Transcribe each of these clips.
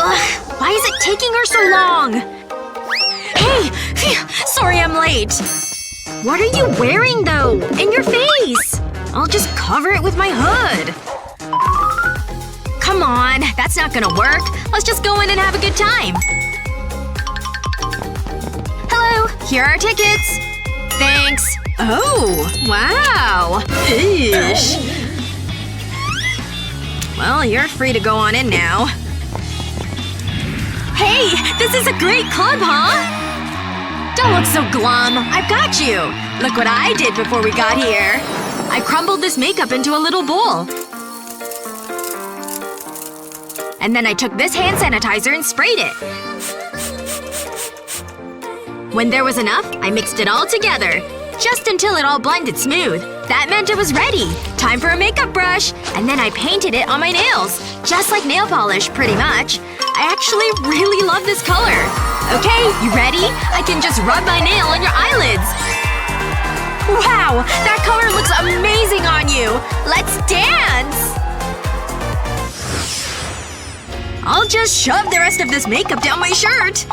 Ugh, why is it taking her so long? Hey! Phew, sorry I'm late. What are you wearing, though? In your face! I'll just cover it with my hood. Come on, that's not gonna work. Let's just go in and have a good time. Hello, here are our tickets. Thanks. Oh, wow. Eesh. Well, you're free to go on in now. Hey! This is a great club, huh? Don't look so glum. I've got you. Look what I did before we got here. I crumbled this makeup into a little bowl. And then I took this hand sanitizer and sprayed it. When there was enough, I mixed it all together. Just until it all blended smooth. That meant it was ready. Time for a makeup brush. And then I painted it on my nails. Just like nail polish, pretty much. I actually really love this color. Okay, you ready? I can just rub my nail on your eyelids. Wow! That color looks amazing on you! Let's dance! I'll just shove the rest of this makeup down my shirt.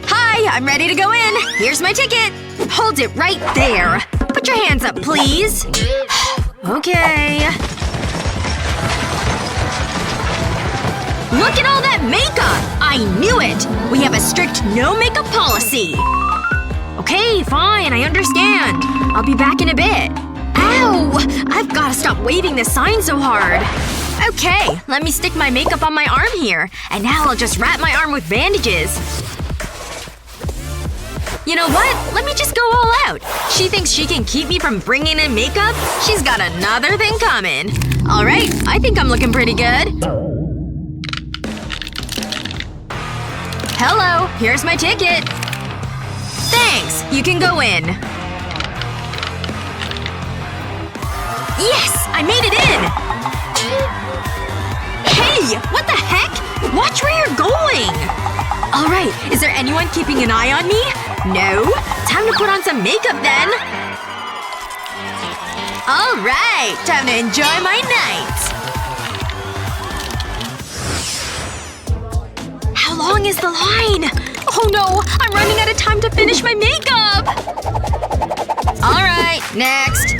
Hi, I'm ready to go in. Here's my ticket. Hold it right there. Put your hands up, please. Okay. Look at all that makeup! I knew it! We have a strict no makeup policy. Okay, fine, I understand. I'll be back in a bit. Ow! I've gotta stop waving this sign so hard. Okay, let me stick my makeup on my arm here. And now I'll just wrap my arm with bandages. You know what? Let me just go all out. She thinks she can keep me from bringing in makeup? She's got another thing coming. Alright, I think I'm looking pretty good. Hello, here's my ticket. Thanks, you can go in. Yes! I made it in! Hey! What the heck? Watch where you're going! Alright, is there anyone keeping an eye on me? No? Time to put on some makeup then. Alright, time to enjoy my night. How long is the line? Oh no! I'm running out of time to finish my makeup! Alright, next.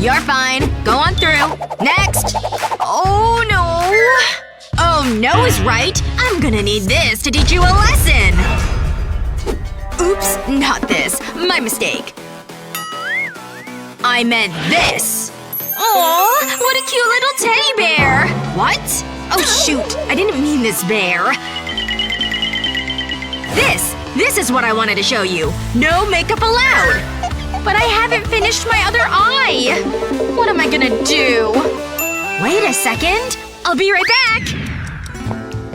You're fine. Go on through. Next. Oh no. Oh no is right. I'm gonna need this to teach you a lesson. Oops, not this. My mistake. I meant this. Aw, what a cute little teddy bear. What? Oh shoot. I didn't mean this bear. This is what I wanted to show you. No makeup allowed. But I haven't finished my other eye. What am I gonna do? Wait a second. I'll be right back.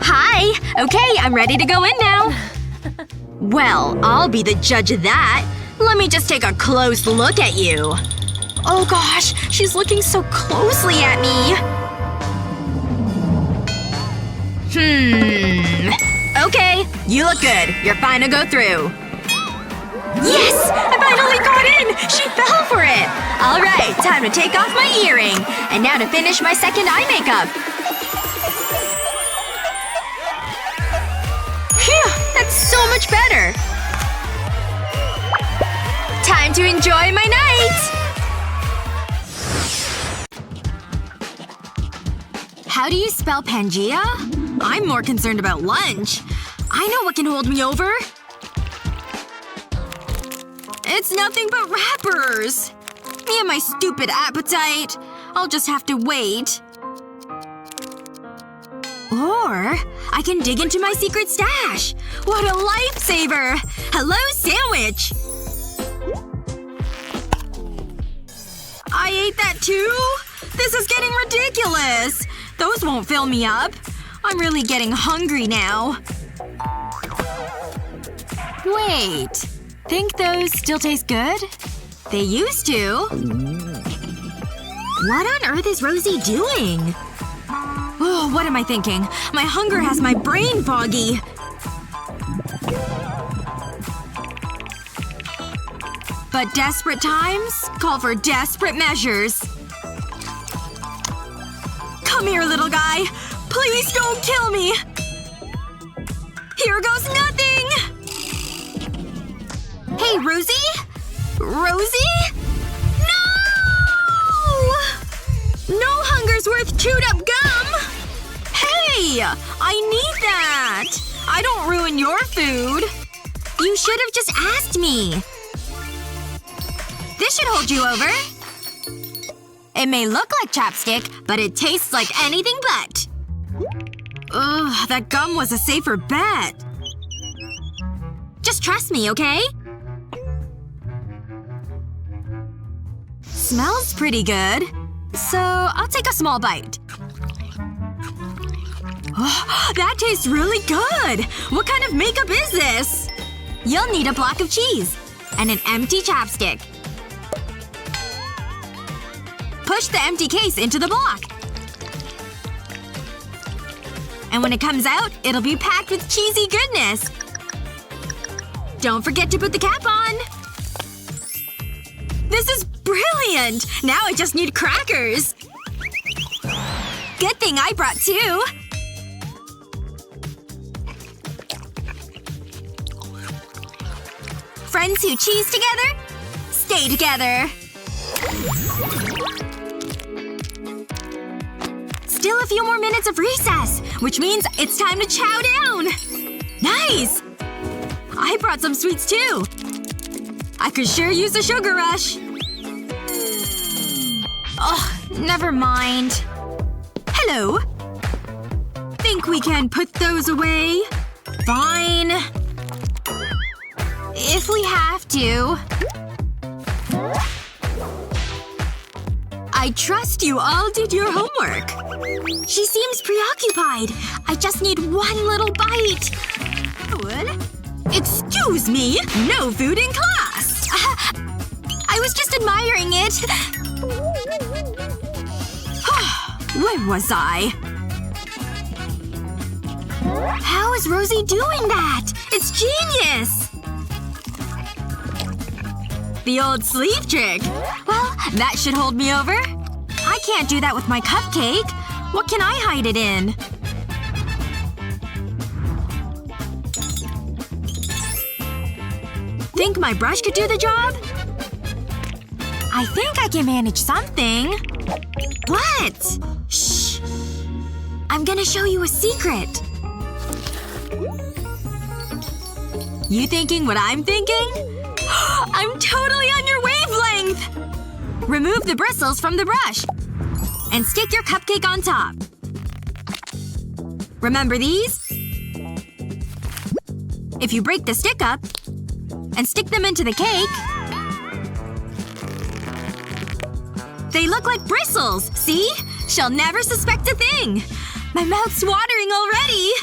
Hi. Okay, I'm ready to go in now. Well, I'll be the judge of that. Let me just take a close look at you. Oh gosh, she's looking so closely at me. Okay, you look good. You're fine to go through. Yes! I finally got in! She fell for it! Alright, time to take off my earring. And now to finish my second eye makeup. Phew! That's so much better! Time to enjoy my night! How do you spell Pangea? I'm more concerned about lunch. I know what can hold me over. It's nothing but wrappers! Me and my stupid appetite. I'll just have to wait. Or I can dig into my secret stash. What a lifesaver! Hello, sandwich! I ate that too? This is getting ridiculous! Those won't fill me up. I'm really getting hungry now. Wait. Think those still taste good? They used to. What on earth is Rosie doing? Oh, what am I thinking? My hunger has my brain foggy. But desperate times call for desperate measures. Come here, little guy. Please don't kill me! Here goes nothing! Hey, Rosie? Rosie? No! No hunger's worth chewed up gum! Hey! I need that! I don't ruin your food. You should have just asked me. This should hold you over. It may look like chapstick, but it tastes like anything but. Ugh, that gum was a safer bet. Just trust me, okay? Smells pretty good. So, I'll take a small bite. Oh, that tastes really good! What kind of makeup is this? You'll need a block of cheese. And an empty chapstick. Push the empty case into the block. And when it comes out, it'll be packed with cheesy goodness. Don't forget to put the cap on. This is brilliant! Now I just need crackers. Good thing I brought two. Friends who cheese together, stay together. Still a few more minutes of recess, which means it's time to chow down! Nice! I brought some sweets too. I could sure use a sugar rush. Ugh, never mind. Hello. Think we can put those away? Fine. If we have to. I trust you all did your homework. She seems preoccupied. I just need one little bite. Excuse me? No food in class! I was just admiring it. Where was I? How is Rosie doing that? It's genius! The old sleeve trick. Well, that should hold me over. I can't do that with my cupcake. What can I hide it in? Think my brush could do the job? I think I can manage something. What? Shh. I'm gonna show you a secret. You thinking what I'm thinking? I'm totally on your wavelength! Remove the bristles from the brush. And stick your cupcake on top. Remember these? If you break the stick up and stick them into the cake, they look like bristles, see? She'll never suspect a thing. My mouth's watering already.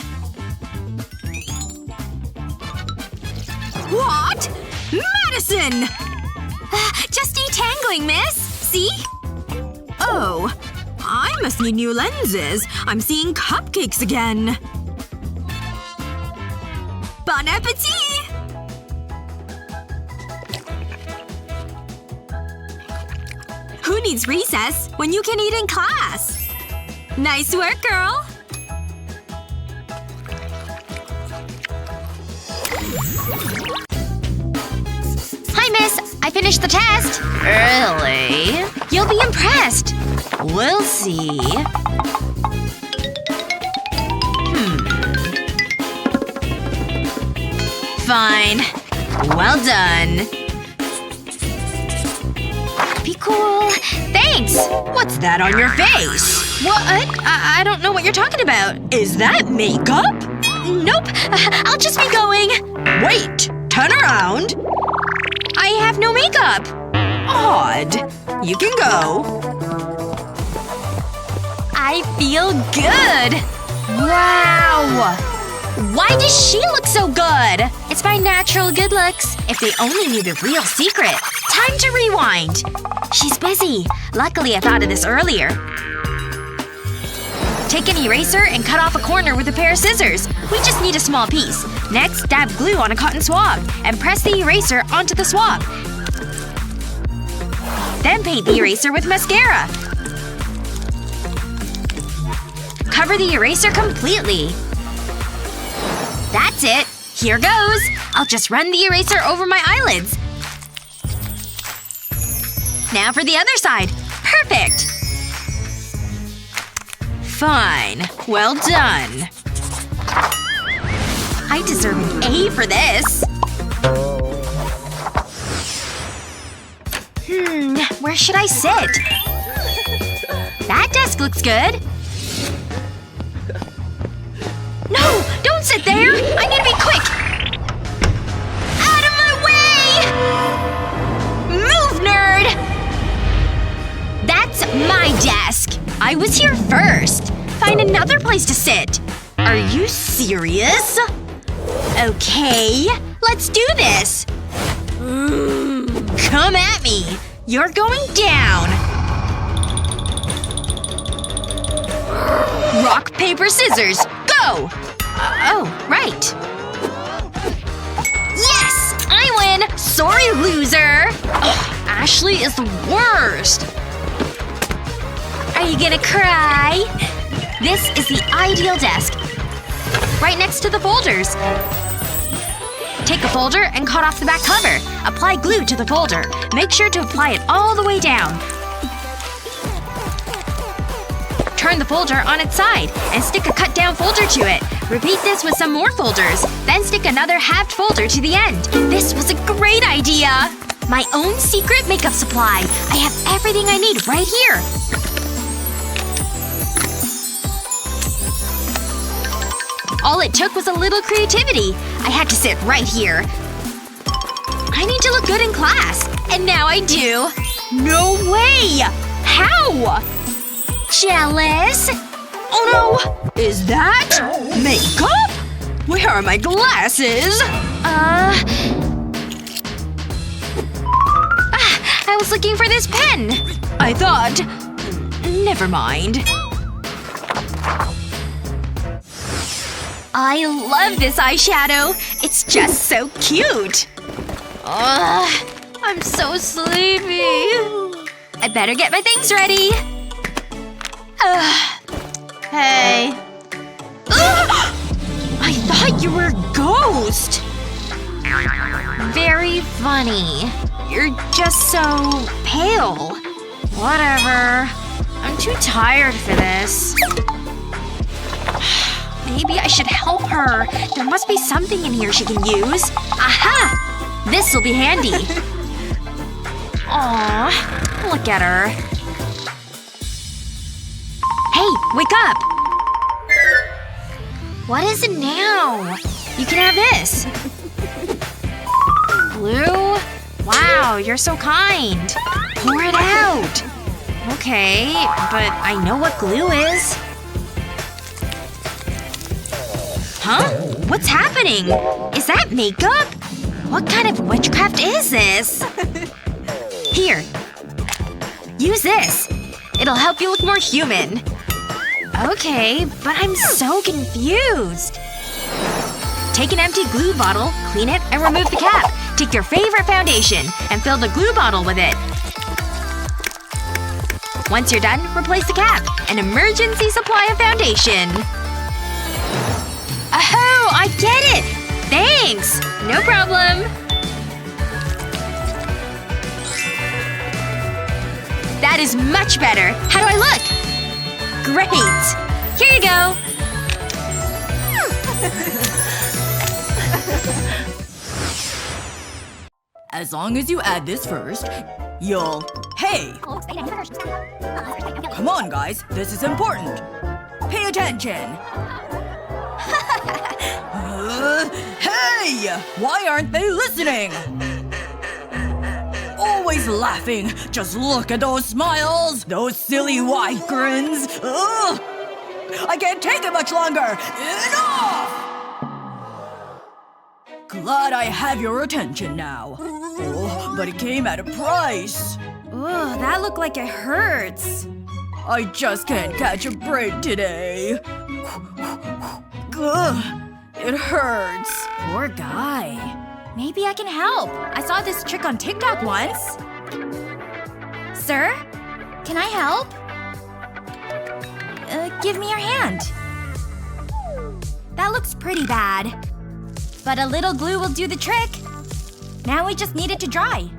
What? Madison! Just detangling, miss. See? Oh. I must need new lenses. I'm seeing cupcakes again. Bon appetit! Who needs recess when you can eat in class? Nice work, girl! Hi, miss. I finished the test. Really? You'll be impressed. We'll see. Fine. Well done. Be cool. Thanks! What's that on your face? What? I don't know what you're talking about. Is that makeup? Nope. I'll just be going. Wait! Turn around. I have no makeup. Odd. You can go. I feel good. Wow. Why does she look so good? It's my natural good looks. If they only knew the real secret. Time to rewind. She's busy. Luckily I thought of this earlier. Take an eraser and cut off a corner with a pair of scissors. We just need a small piece. Next, dab glue on a cotton swab. And press the eraser onto the swab. Then paint the eraser with mascara. cover the eraser completely. That's it. Here goes. I'll just run the eraser over my eyelids. Now for the other side. Perfect! Fine. Well done. I deserve an A for this. Where should I sit? That desk looks good. No! Don't sit there! I need to be quick! Out of my way! Move, nerd! That's my desk. I was here first. Find another place to sit. Are you serious? Okay. Let's do this. Come at me. You're going down. Rock, paper, scissors. Go! Oh, right. Yes! I win! Sorry, loser! Ugh, Ashley is the worst. Are you gonna cry? This is the ideal desk. Right next to the folders. Take a folder and cut off the back cover. Apply glue to the folder. Make sure to apply it all the way down. Turn the folder on its side and stick a cut-down folder to it. Repeat this with some more folders. Then stick another halved folder to the end. This was a great idea! My own secret makeup supply. I have everything I need right here. All it took was a little creativity. I had to sit right here. I need to look good in class. And now I do. No way! How? Jealous? Oh no! Is that makeup? Where are my glasses? I was looking for this pen. I thought… Never mind. I love this eyeshadow. It's just so cute. I'm so sleepy. I better get my things ready. Hey. I thought you were a ghost. Very funny. You're just so pale. Whatever. I'm too tired for this. Maybe I should help her. There must be something in here she can use. Aha! This'll be handy. Aw. Look at her. Hey, wake up! What is it now? You can have this. Glue? Wow, you're so kind. Pour it out. Okay, but I know what glue is. Huh? What's happening? Is that makeup? What kind of witchcraft is this? Here. Use this. It'll help you look more human. Okay, but I'm so confused. Take an empty glue bottle, clean it, and remove the cap. Take your favorite foundation and fill the glue bottle with it. Once you're done, replace the cap. An emergency supply of foundation. Oh, I get it! Thanks! No problem. That is much better. How do I look? Great! Here you go. As long as you add this first, you'll… Hey! Come on, guys. This is important. Pay attention. Hey! Why aren't they listening? Always laughing. Just look at those smiles. Those silly white grins. Ugh! I can't take it much longer. Enough! Glad I have your attention now. Oh, but it came at a price. Ugh, that looked like it hurts. I just can't catch a break today. Ugh, it hurts. Poor guy. Maybe I can help. I saw this trick on TikTok once. Sir? Can I help? Give me your hand. That looks pretty bad. But a little glue will do the trick. Now we just need it to dry.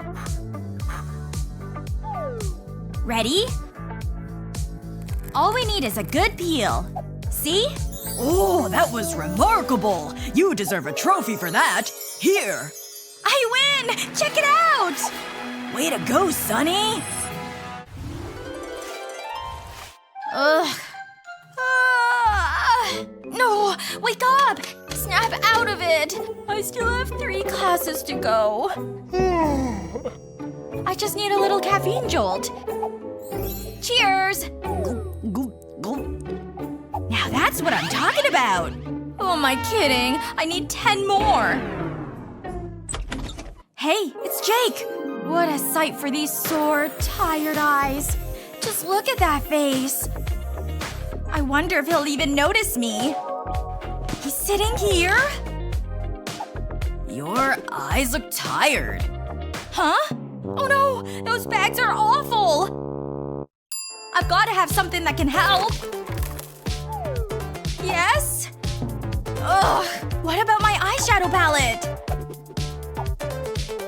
Ready? All we need is a good peel. See? Oh, that was remarkable! You deserve a trophy for that. Here! I win! Check it out! Way to go, Sonny! Ugh. No! Wake up! Snap out of it! I still have 3 classes to go. I just need a little caffeine jolt. Cheers! Now that's what I'm talking about! Oh, am I kidding? I need 10 more! Hey, it's Jake! What a sight for these sore, tired eyes. Just look at that face. I wonder if he'll even notice me. He's sitting here? Your eyes look tired. Huh? Oh no! Those bags are awful! I've gotta have something that can help. Yes? Ugh! What about my eyeshadow palette?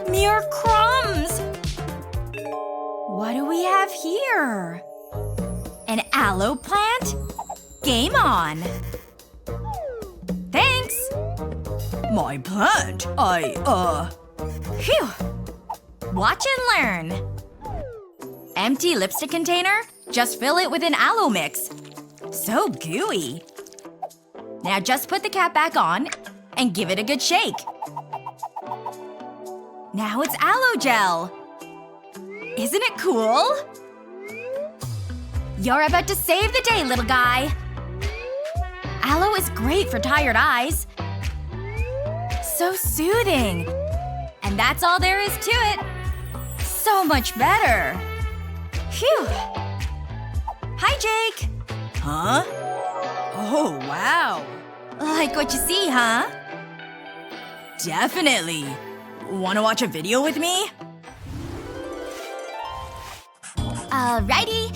Mere crumbs! What do we have here? An aloe plant? Game on! Thanks! My plant? Phew! Watch and learn. Empty lipstick container? Just fill it with an aloe mix. So gooey. Now just put the cap back on and give it a good shake. Now it's aloe gel. Isn't it cool? You're about to save the day, little guy. Aloe is great for tired eyes. So soothing. And that's all there is to it. So much better. Phew. Hi, Jake. Huh? Oh, wow. Like what you see, huh? Definitely. Wanna watch a video with me? Alrighty.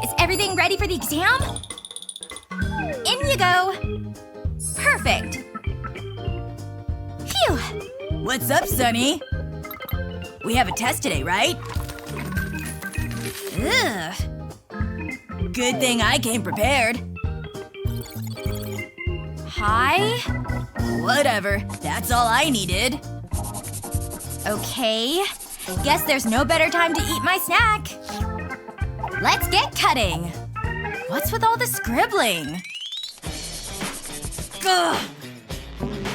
Is everything ready for the exam? In you go. Perfect. Phew. What's up, Sonny? We have a test today, right? Ugh. Good thing I came prepared. Hi? Whatever. That's all I needed. Okay. Guess there's no better time to eat my snack. Let's get cutting. What's with all the scribbling? Ugh.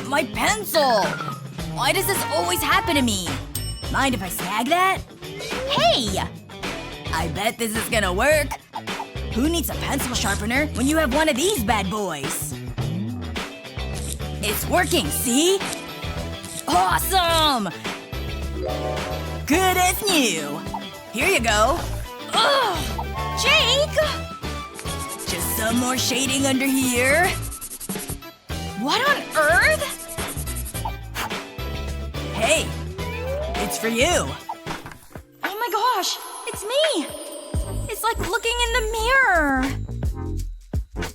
My pencil! Why does this always happen to me? Mind if I snag that? Hey! I bet this is gonna work. Who needs a pencil sharpener when you have one of these bad boys? It's working, see? Awesome! Good as new. Here you go. Ugh! Jake! Just some more shading under here. What on earth? Hey, it's for you. Oh my gosh! It's me! It's like looking in the mirror.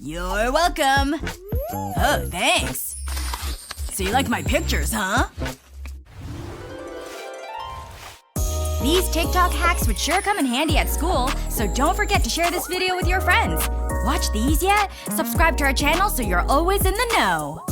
You're welcome. Oh, thanks. So you like my pictures, huh? These TikTok hacks would sure come in handy at school, so don't forget to share this video with your friends. Watch these yet? Subscribe to our channel so you're always in the know.